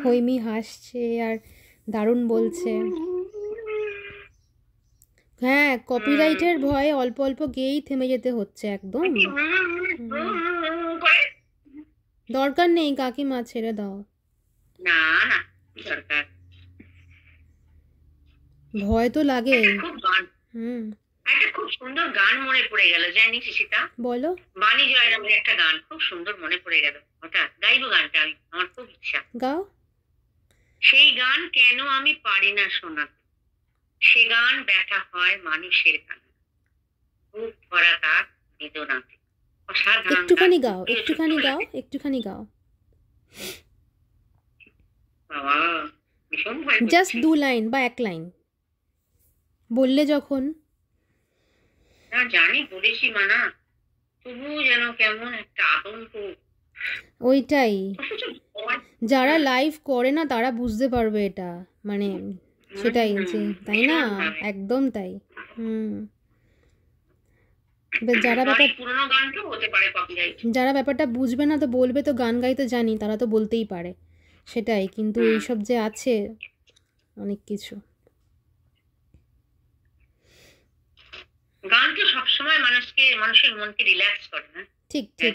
হৈমি হাসছে আর দারুণ বলছে। হ্যাঁ, কপিরাইটের ভয়ে অল্প অল্প গেয়েই থেমে যেতে হচ্ছে একদম। দরকার নেই কাকিমা, ছেড়ে দাও। না না দরকার, ভয় তো লাগে। খুব গান, একটা খুব সুন্দর গান মনে পড়ে গেল, জানিস সেটা? বলো। বাণী জয়রামের একটা গান খুব সুন্দর মনে পড়ে গেল, ওটা গাইবো গানটা, আমি আমার খুব ইচ্ছা। গাও। সেই গান কেন আমি পারি না শোনাতে, সে গান ব্যথা হয় মানুষের কানে, খুব ভরা তার বেদনাতে। একটুখানি গাও, একটুখানি গাও, একটুখানি গাও। বাবা ভীষণ ভয়, জাস্ট 2 লাইন বা 1 লাইন বললে যখন। না জানি বলেছি মানা, তবুও যেন কেমন একটা আতঙ্ক। ওইটাই, যারা লাইভ করে না তারা বুঝতে পারবে এটা, মানে সেটাই যে, তাই না? একদম তাই। যারা ব্যাপারটা বুঝবে না তো বলবে তো গান গাইতে জানি, তারা তো বলতেই পারে সেটাই, কিন্তু এইসব যে আছে অনেক কিছু। গান তো সবসময় মানুষের মনকে রিল্যাক্স করে না? ঠিক ঠিক।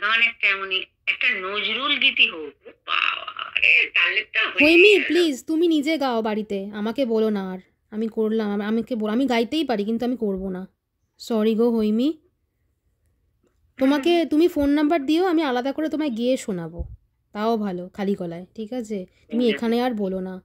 গান একটা এমনই একটা নজরুল গীতি হোক, হৈমি প্লিজ তুমি নিজে গাও বাড়িতে, আমাকে বলো না। আর আমি করলাম, আমি গাইতেই পারি কিন্তু আমি করব না, সরি গো হৈমি। তুমি ফোন নাম্বার দিও, আমি আলাদা করে তোমায় গিয়ে শোনাবো, তাও ভালো, খালি গলায়, ঠিক আছে? তুমি এখানে আর বলো না।